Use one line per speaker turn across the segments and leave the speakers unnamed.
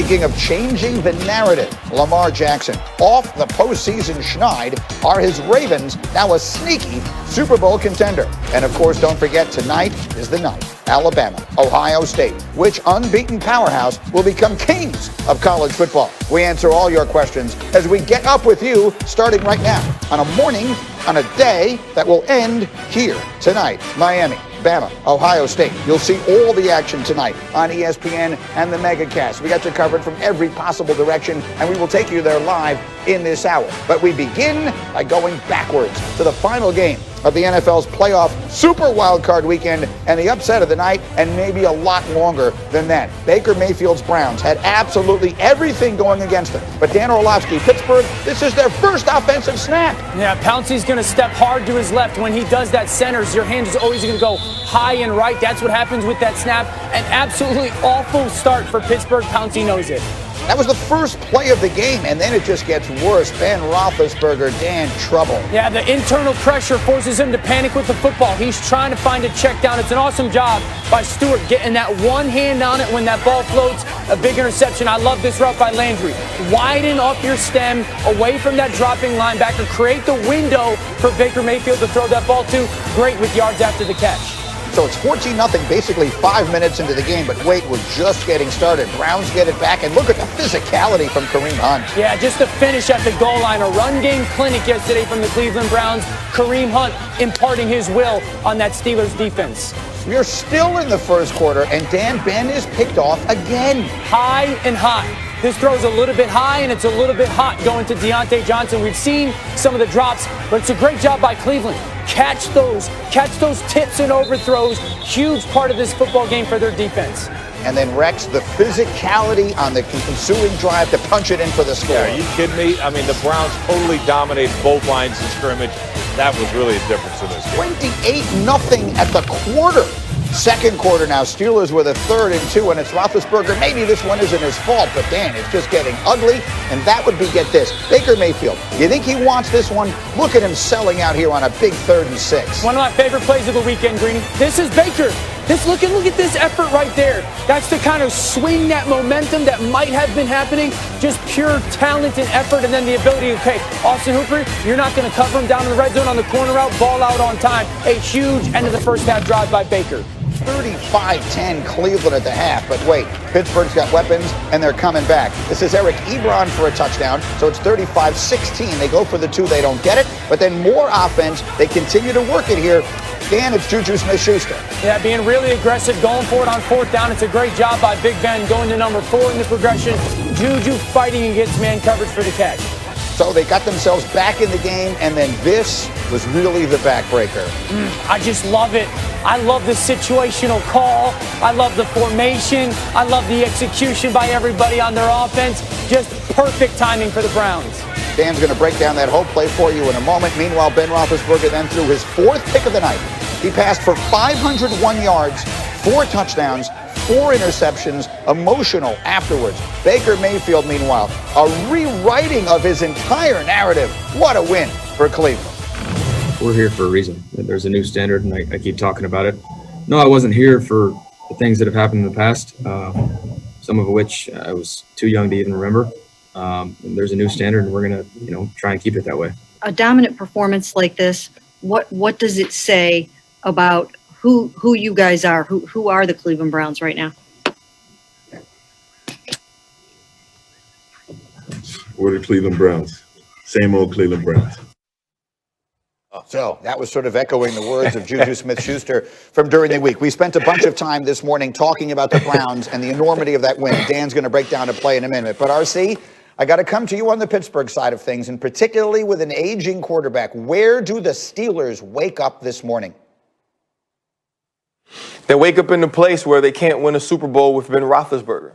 Speaking of changing the narrative, Lamar Jackson off the postseason schneid. Are his Ravens now a sneaky Super Bowl contender? And of course, don't forget, tonight is the night. Alabama, Ohio State. Which unbeaten powerhouse will become kings of college football? We answer all your questions as we get up with you starting right now on a morning, on a day that will end here tonight. Miami, Bama, Ohio State. You'll see all the action tonight on ESPN and the MegaCast. We got you covered from every possible direction, and we will take you there live in this hour. But we begin by going backwards to the final game of the NFL's playoff Super Wildcard weekend and the upset of the night, and maybe a lot longer than that. Baker Mayfield's Browns had absolutely everything going against them. But Dan Orlovsky, Pittsburgh, this is their first offensive snap.
Yeah, Pouncey's going to step hard to his left. When he does that, centers, your hand is always going to go high and right. That's what happens with that snap. An absolutely awful start for Pittsburgh. Pouncey knows it.
That was the first play of the game, and then it just gets worse. Ben Roethlisberger, Dan, trouble.
Yeah, the internal pressure forces him to panic with the football. He's trying to find a check down. It's an awesome job by Stewart getting that one hand on it when that ball floats. A big interception. I love this route by Landry. Widen up your stem away from that dropping linebacker. Create the window for Baker Mayfield to throw that ball to. Great with yards after the catch.
So it's 14-0, basically 5 minutes into the game, but wait, we're just getting started. Browns get it back, and look at the physicality from Kareem Hunt.
Yeah, just the finish at the goal line. A run game clinic yesterday from the Cleveland Browns. Kareem Hunt imparting his will on that Steelers defense.
We're still in the first quarter, and Dan, Ben is picked off again.
High and high. This throw's a little bit high, and it's a little bit hot going to Deontay Johnson. We've seen some of the drops, but it's a great job by Cleveland. Catch those tips and overthrows. Huge part of this football game for their defense.
And then Rex, the physicality on the ensuing drive to punch it in for the score.
Yeah, are you kidding me? I mean, the Browns totally dominated both lines of scrimmage. That was really a difference in this game.
28-0 at the quarter. Second quarter now, Steelers with a 3rd and 2, and it's Roethlisberger. Maybe this one isn't his fault, but Dan, it's just getting ugly, and that would be, get this, Baker Mayfield. You think he wants this one? Look at him selling out here on a big 3rd and 6.
One of my favorite plays of the weekend, Greeny. This is Baker. Look at this effort right there. That's the kind of swing, that momentum that might have been happening. Just pure talent and effort, and then the ability to, okay, Austin Hooper, you're not going to cover him down in the red zone on the corner route, ball out on time. A huge end of the first half drive by Baker.
35-10 Cleveland at the half, but wait, Pittsburgh's got weapons, and they're coming back. This is Eric Ebron for a touchdown, so it's 35-16. They go for the 2, they don't get it, but then more offense. They continue to work it here. Dan, it's Juju Smith-Schuster.
Yeah, being really aggressive, going for it on 4th down. It's a great job by Big Ben going to number 4 in the progression. Juju fighting against man coverage for the catch.
So they got themselves back in the game, and then this was really the backbreaker.
I just love it. I love the situational call. I love the formation. I love the execution by everybody on their offense. Just perfect timing for the Browns.
Dan's going to break down that whole play for you in a moment. Meanwhile, Ben Roethlisberger then threw his 4th pick of the night. He passed for 501 yards, 4 touchdowns, 4 interceptions, emotional afterwards. Baker Mayfield, meanwhile, a rewriting of his entire narrative. What a win for Cleveland.
We're here for a reason. There's a new standard, and I keep talking about it. No, I wasn't here for the things that have happened in the past, some of which I was too young to even remember. And there's a new standard, and we're going to, try and keep it that way.
A dominant performance like this, what does it say about who you guys are? Who are the Cleveland Browns right now?
We're the Cleveland Browns. Same old Cleveland Browns.
So that was sort of echoing the words of Juju Smith-Schuster from during the week. We spent a bunch of time this morning talking about the Browns and the enormity of that win. Dan's going to break down a play in a minute. But RC, I got to come to you on the Pittsburgh side of things, and particularly with an aging quarterback. Where do the Steelers wake up this morning?
They wake up in the place where they can't win a Super Bowl with Ben Roethlisberger.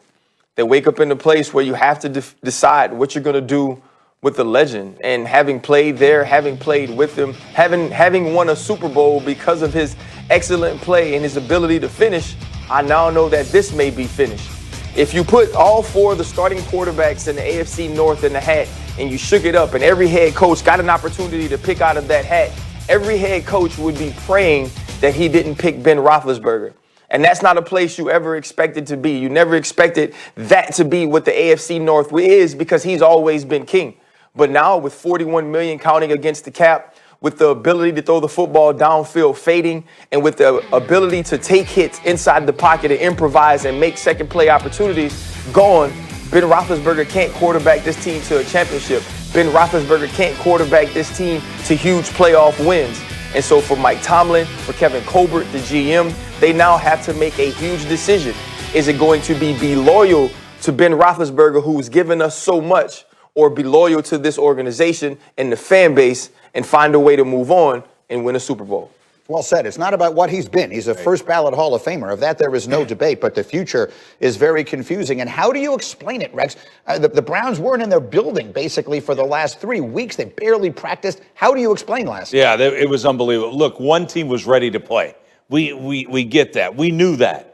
They wake up in the place where you have to decide what you're going to do with the legend. And having played there, having played with him, having won a Super Bowl because of his excellent play and his ability to finish, I now know that this may be finished. If you put all 4 of the starting quarterbacks in the AFC North in the hat and you shook it up and every head coach got an opportunity to pick out of that hat, every head coach would be praying that he didn't pick Ben Roethlisberger. And that's not a place you ever expected to be. You never expected that to be what the AFC North is, because he's always been king. But now with 41 million counting against the cap, with the ability to throw the football downfield fading, and with the ability to take hits inside the pocket and improvise and make second play opportunities gone, Ben Roethlisberger can't quarterback this team to a championship. Ben Roethlisberger can't quarterback this team to huge playoff wins. And so for Mike Tomlin, for Kevin Colbert, the GM, they now have to make a huge decision. Is it going to be loyal to Ben Roethlisberger, who's given us so much, or be loyal to this organization and the fan base and find a way to move on and win a Super Bowl?
Well said. It's not about what he's been. He's a first ballot Hall of Famer. Of that, there is no debate, but the future is very confusing. And how do you explain it, Rex? The Browns weren't in their building basically for the last 3 weeks. They barely practiced. How do you explain last night?
Yeah, it was unbelievable. Look, one team was ready to play. We get that. We knew that.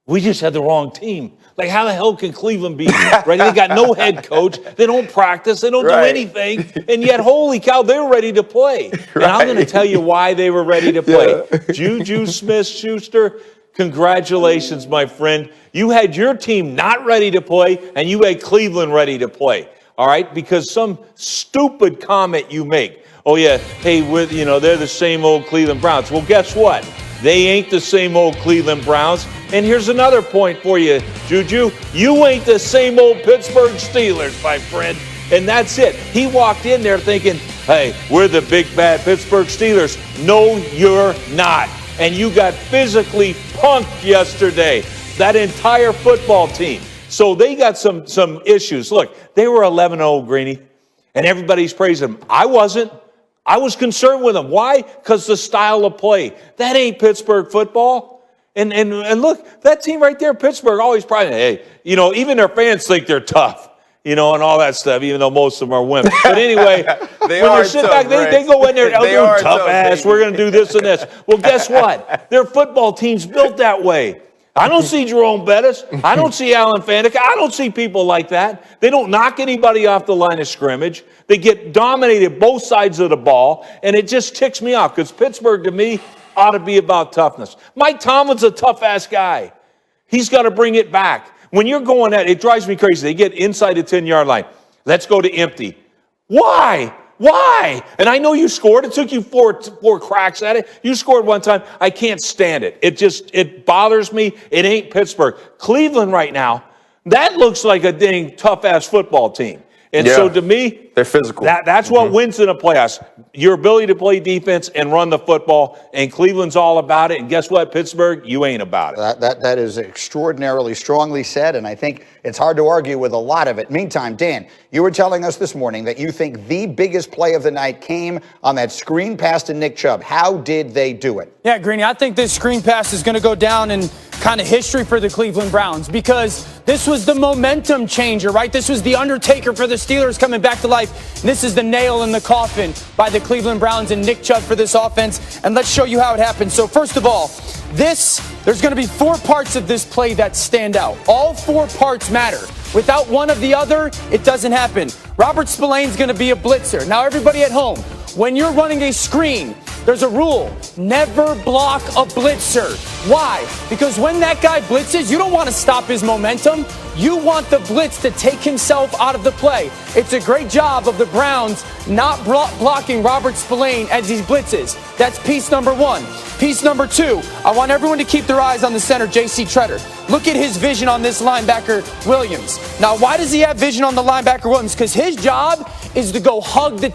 We just had the wrong team. Like, how the hell can Cleveland be ready? They got no head coach. They don't practice. They don't do anything. And yet, holy cow, they're ready to play. And I'm going to tell you why they were ready to play. Juju Smith-Schuster, congratulations, my friend. You had your team not ready to play, and you had Cleveland ready to play. All right? Because some stupid comment you make. Oh, yeah, hey, they're the same old Cleveland Browns. Well, guess what? They ain't the same old Cleveland Browns. And here's another point for you, Juju. You ain't the same old Pittsburgh Steelers, my friend. And that's it. He walked in there thinking, hey, we're the big, bad Pittsburgh Steelers. No, you're not. And you got physically punked yesterday, that entire football team. So they got some issues. Look, they were 11-0, Greeny, and everybody's praising them. I wasn't. I was concerned with them. Why? Because the style of play. That ain't Pittsburgh football. And look, that team right there, Pittsburgh, always priding, hey, even their fans think they're tough, and all that stuff, even though most of them are women. But anyway, when they sit back, they go in there, they're tough ass, we're going to do this and this. Well, guess what? Their football team's built that way. I don't see Jerome Bettis. I don't see Alan Faneca. I don't see people like that. They don't knock anybody off the line of scrimmage. They get dominated both sides of the ball, and it just ticks me off because Pittsburgh, to me, ought to be about toughness. Mike Tomlin's a tough-ass guy. He's got to bring it back. When you're going at it, drives me crazy. They get inside the 10-yard line. Let's go to empty. Why? Why? And I know you scored. It took you four cracks at it. You scored one time. I can't stand it. It bothers me. It ain't Pittsburgh. Cleveland right now, that looks like a dang tough-ass football team. And so to me,
they're physical.
That's what wins in the playoffs. Your ability to play defense and run the football. And Cleveland's all about it. And guess what, Pittsburgh? You ain't about it.
That is extraordinarily strongly said, and I think it's hard to argue with a lot of it. Meantime, Dan, you were telling us this morning that you think the biggest play of the night came on that screen pass to Nick Chubb. How did they do it?
Yeah, Greeny, I think this screen pass is going to go down in kind of history for the Cleveland Browns because this was the momentum changer, right? This was the Undertaker for the Steelers coming back to life. And this is the nail in the coffin by the Cleveland Browns and Nick Chubb for this offense. And let's show you how it happened. So first of all, there's going to be 4 parts of this play that stand out. All 4 parts matter. Without one of the other, it doesn't happen. Robert Spillane's going to be a blitzer. Now, everybody at home, when you're running a screen, there's a rule. Never block a blitzer. Why? Because when that guy blitzes, you don't want to stop his momentum. You want the blitz to take himself out of the play. It's a great job of the Browns not blocking Robert Spillane as he blitzes. That's piece number 1. Piece number 2, I want everyone to keep their eyes on the center, J.C. Tretter. Look at his vision on this linebacker, Williams. Now, why does he have vision on the linebacker, Williams? Because his job is to go hug the